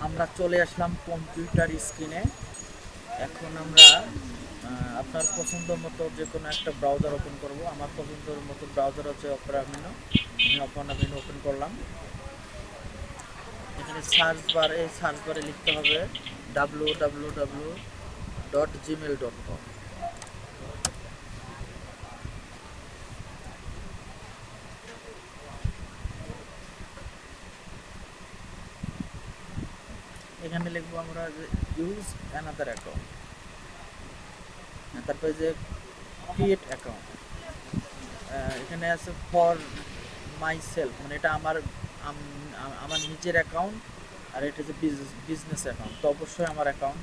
আমরা চলে আসলাম কম্পিউটার স্ক্রিনে। এখন আমরা আপনার পছন্দ মতো যে কোনো একটা ব্রাউজার ওপেন করব। আমার পছন্দের মতো ব্রাউজার হচ্ছে অপেরা মিনো। আমি অপেরা মিনো ওপেন করলাম। এখানে সার্চ বারে লিখতে হবে www.gmail.com। এখানে লিখবো আমরা যে ইউজ অ্যানাদার অ্যাকাউন্ট, তারপরে যে ক্রিয়েট অ্যাকাউন্ট। এখানে আছে ফর মাই সেলফ, মানে এটা আমার নিজের অ্যাকাউন্ট, আর এটা হচ্ছে বিজনেস অ্যাকাউন্ট, তো অবশ্যই আমার অ্যাকাউন্ট।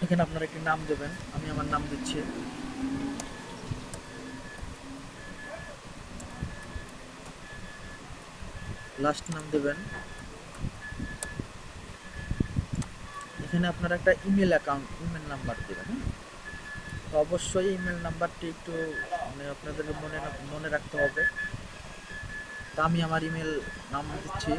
এখানে আপনারা একটি নাম দেবেন, আমি আমার নাম দিচ্ছি। লাস্ট নাম দেবেন। এখানে আপনারা একটা ইমেল নাম্বার দেবেন। হ্যাঁ, তো অবশ্যই ইমেল নাম্বারটি একটু মানে আপনাদেরকে মনে রাখতে হবে। তা আমি আমার ইমেল নাম দিচ্ছি।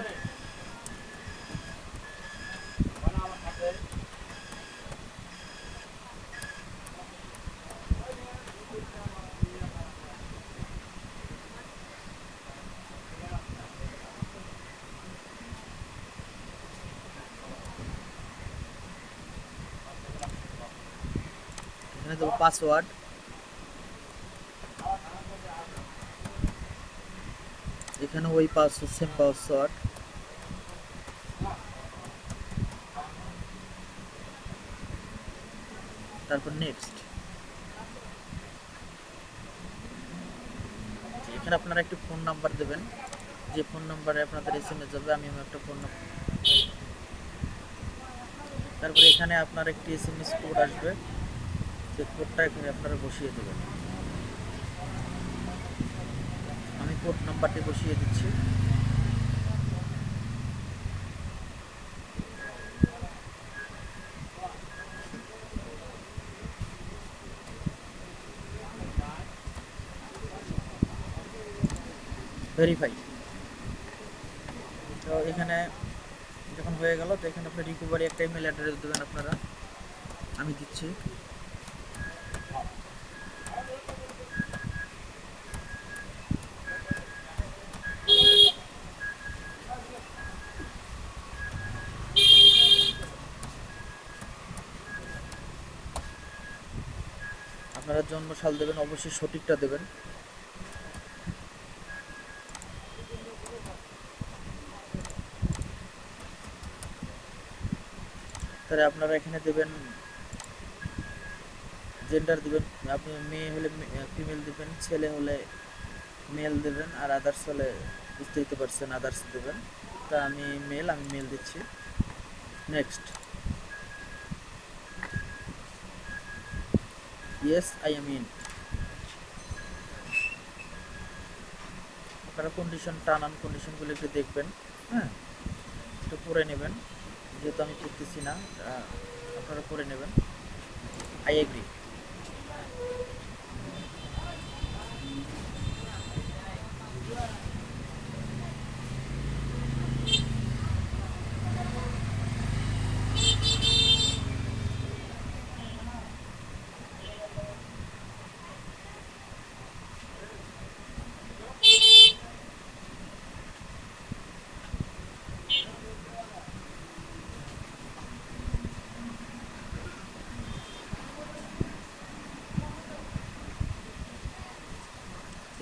এখানে দেবো পাসওয়ার্ড। এখানে ওই সেম পাসওয়ার্ড। তারপর নেক্সট। এখানে আপনারা একটি ফোন নাম্বার দেবেন, যে ফোন নাম্বারে আপনাদের এসএমএস যাবে। আমি আমার একটা ফোন নাম্বার। তারপরে এখানে আপনার একটি এসএমএস কোড আসবে, সেই কোডটা এখানে আপনারা বসিয়ে দেবেন। আমি কোড নাম্বারটি বসিয়ে দিচ্ছি। ভেরিফাই। তো এখানে যখন হয়ে গেল, তো এখানে আপনি রিকভারি একটা ইমেল অ্যাড্রেস দেবেন আপনারা। আমি দিচ্ছি। আপনারা জন্ম সাল দেবেন, অবশ্যই সঠিকটা দেবেন। তাহলে আপনারা এখানে দেবেন জেন্ডার দিবেন। আপনি মেয়ে হলে ফিমেল দিবেন, ছেলে হলে মেল দেবেন, আর আদার্স হলে বুঝতেই তো পারছেন আদার্স দেবেন। তা আমি মেল দিচ্ছি। Next. Yes I am in. আপনারা টার্ম কন্ডিশনগুলো একটু দেখবেন। হ্যাঁ, একটু পড়ে নেবেন, যেহেতু আমি পড়তেছি না, আপনারা পড়ে নেবেন। I agree.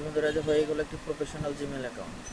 বন্ধুরা, যে হয়ে গেল একটি প্রফেশনাল জিমেল অ্যাকাউন্ট।